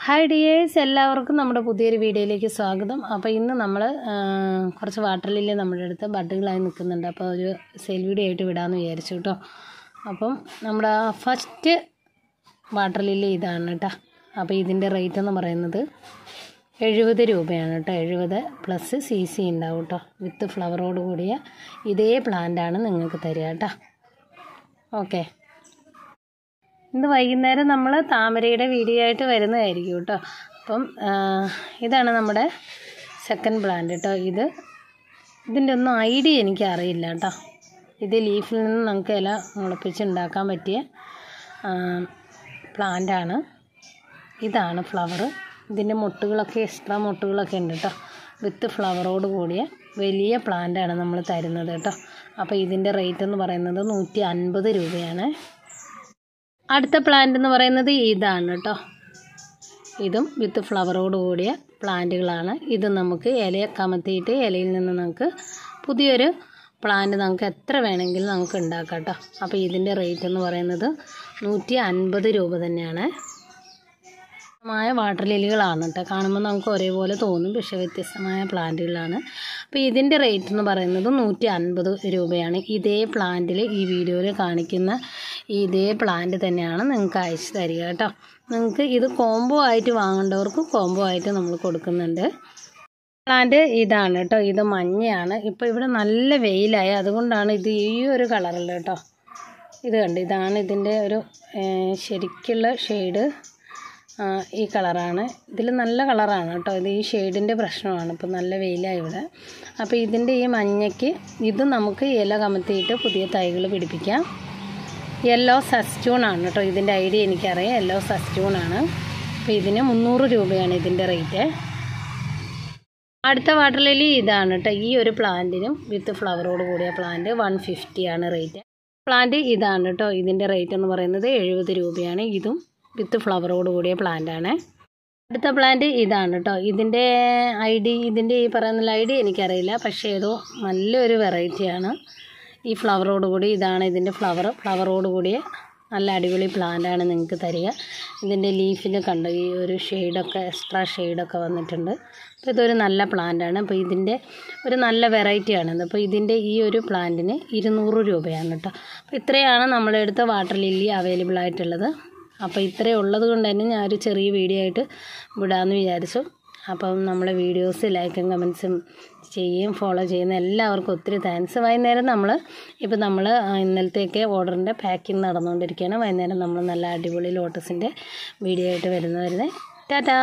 Hi dears, എല്ലാവർക്കും നമ്മുടെ പുതിയൊരു വീഡിയോയിലേക്ക് സ്വാഗതം. അപ്പോൾ ഇന്ന് നമ്മൾ കുറച്ച് വാട്ടർ ലില്ലി നമ്മുടെ അടുത്ത് ബഡുകളായി നിൽക്കുന്നുണ്ട്. അപ്പോൾ ഒരു സെയിൽ വീഡിയോ ആയിട്ട് വിടാമെന്ന് വിചാരിച്ചു കേട്ടോ. അപ്പം നമ്മുടെ ഫസ്റ്റ് വാട്ടർ ലില്ലി ഇതാണ് കേട്ടോ. അപ്പോൾ ഇതിൻ്റെ റേറ്റ് എന്ന് പറയുന്നത് 70 രൂപയാണ് കേട്ടോ. 70 പ്ലസ് CC ഉണ്ടാവും കേട്ടോ. വിത്ത് ഫ്ലവറോട് കൂടിയ ഇതേ പ്ലാന്റാണ് നിങ്ങൾക്ക് തരിക കേട്ടോ. ഓക്കെ, ഇന്ന് വൈകുന്നേരം നമ്മൾ താമരയുടെ വീഡിയോ ആയിട്ട് വരുന്നതായിരിക്കും കേട്ടോ. അപ്പം ഇതാണ് നമ്മുടെ സെക്കൻഡ് പ്ലാന്റ് കേട്ടോ. ഇതിൻ്റെ ഒന്നും ഐഡിയ എനിക്ക് അറിയില്ല കേട്ടോ. ഇത് ലീഫിൽ നിന്ന് നമുക്ക് ഇല മുളപ്പിച്ചുണ്ടാക്കാൻ പറ്റിയ പ്ലാന്റാണ്. ഇതാണ് ഫ്ലവർ. ഇതിൻ്റെ മുട്ടുകളൊക്കെ എക്സ്ട്രാ മുട്ടുകളൊക്കെ ഉണ്ട് കേട്ടോ. വിത്ത് ഫ്ലവറോട് കൂടിയ വലിയ പ്ലാന്റാണ് നമ്മൾ തരുന്നത് കേട്ടോ. അപ്പോൾ ഇതിൻ്റെ റേറ്റ് എന്ന് പറയുന്നത് 150 രൂപയാണ്. അടുത്ത പ്ലാന്റ് എന്ന് പറയുന്നത് ഇതാണ് കേട്ടോ. ഇതും വിത്ത് ഫ്ലവറോട് കൂടിയ പ്ലാന്റുകളാണ്. ഇത് നമുക്ക് ഇലയെ കമത്തിയിട്ട് ഇലയിൽ നിന്ന് നമുക്ക് പുതിയൊരു പ്ലാന്റ് നമുക്ക് എത്ര വേണമെങ്കിലും നമുക്ക് ഉണ്ടാക്കാം കേട്ടോ. അപ്പോൾ ഇതിൻ്റെ റേറ്റ് എന്ന് പറയുന്നത് 150 രൂപ തന്നെയാണ്. മായ വാട്ടർ ലില്ലികളാണ് കേട്ടോ. കാണുമ്പോൾ നമുക്ക് ഒരേപോലെ തോന്നും, പക്ഷേ വ്യത്യസ്തമായ പ്ലാന്റുകളാണ്. അപ്പോൾ ഇതിൻ്റെ റേറ്റ് എന്ന് പറയുന്നത് 150 രൂപയാണ്. ഇതേ പ്ലാന്റിൽ ഈ വീഡിയോയിൽ കാണിക്കുന്ന ഇതേ പ്ലാന്റ് തന്നെയാണ് നിങ്ങൾക്ക് അയച്ചു തരിക കേട്ടോ. നിങ്ങൾക്ക് ഇത് കോംബോ ആയിട്ട് വാങ്ങേണ്ടവർക്ക് കോംബോ ആയിട്ട് നമ്മൾ കൊടുക്കുന്നുണ്ട്. പ്ലാന്റ് ഇതാണ് കേട്ടോ. ഇത് മഞ്ഞയാണ്. ഇപ്പോൾ ഇവിടെ നല്ല വെയിലായി, അതുകൊണ്ടാണ് ഇത് ഈ ഒരു കളറിൽ കേട്ടോ. ഇത് കണ്ട്, ഇതാണ് ഇതിൻ്റെ ഒരു ശരിക്കുള്ള ഷെയ്ഡ്. ഈ കളറാണ്. ഇതിൽ നല്ല കളറാണ് കേട്ടോ. ഇത് ഈ ഷെയ്ഡിൻ്റെ പ്രശ്നമാണ്. ഇപ്പോൾ നല്ല വെയിലാണ് ഇവിടെ. അപ്പോൾ ഇതിൻ്റെ ഈ മഞ്ഞയ്ക്ക് ഇത് നമുക്ക് ഇല കമത്തിയിട്ട് പുതിയ തൈകൾ പിടിപ്പിക്കാം. യെല്ലോ സസ്റ്റൂണാണ് കേട്ടോ. ഇതിൻ്റെ ഐഡിയ എനിക്കറിയാം. യെല്ലോ സസ്റ്റൂണാണ്. അപ്പോൾ ഇതിന് 300 രൂപയാണ് ഇതിൻ്റെ റേറ്റ്. അടുത്ത വാട്ടർ ലില്ലി ഇതാണ് കേട്ടോ. ഈ ഒരു പ്ലാന്റിനും വിത്ത് ഫ്ലവറോട് കൂടിയ പ്ലാന്റ് 150 ആണ് റേറ്റ്. പ്ലാന്റ് ഇതാണ് കേട്ടോ. ഇതിൻ്റെ റേറ്റ് എന്ന് പറയുന്നത് 70 രൂപയാണ്. ഇതും വിത്ത് ഫ്ലവറോട് കൂടിയ പ്ലാന്റാണ്. അടുത്ത പ്ലാന്റ് ഇതാണ് കേട്ടോ. ഇതിൻ്റെ ഈ പറയുന്ന ഐഡിയ എനിക്കറിയില്ല, പക്ഷേ ഏതോ നല്ലൊരു വെറൈറ്റിയാണ്. ഈ ഫ്ലവറോട് കൂടി ഇതാണ് ഇതിൻ്റെ ഫ്ലവറോട് കൂടിയ നല്ല അടിപൊളി പ്ലാന്റാണ് നിങ്ങൾക്ക് തരിക. ഇതിൻ്റെ ലീഫിൽ കണ്ടോ ഈ ഒരു ഷെയ്ഡൊക്കെ എക്സ്ട്രാ ഷെയ്ഡൊക്കെ വന്നിട്ടുണ്ട്. അപ്പോൾ ഇതൊരു നല്ല പ്ലാന്റാണ്. അപ്പോൾ ഇതിൻ്റെ ഒരു നല്ല വെറൈറ്റിയാണിത്. അപ്പോൾ ഇതിൻ്റെ ഈ ഒരു പ്ലാന്റിന് 200 രൂപയാണ് കേട്ടോ. അപ്പോൾ ഇത്രയാണ് നമ്മുടെ അടുത്ത വാട്ടർ ലില്ലി അവൈലബിൾ ആയിട്ടുള്ളത്. അപ്പോൾ ഇത്രയും ഉള്ളത് കൊണ്ട് തന്നെ ഞാനൊരു ചെറിയ വീഡിയോ ആയിട്ട് വിടാമെന്ന് വിചാരിച്ചു. അപ്പം നമ്മളെ വീഡിയോസ് ലൈക്കും കമൻസും ചെയ്യുകയും ഫോളോ ചെയ്യുന്ന എല്ലാവർക്കും ഒത്തിരി താങ്ക്സ്. വൈകുന്നേരം നമ്മൾ ഇന്നലത്തേക്ക് ഓർഡറിൻ്റെ പാക്കിങ് നടന്നുകൊണ്ടിരിക്കുകയാണ്. വൈകുന്നേരം നമ്മൾ നല്ല അടിപൊളി ലോട്ടസിൻ്റെ വീഡിയോ ആയിട്ട് വരുന്നവരുന്നേ. ടാറ്റാ.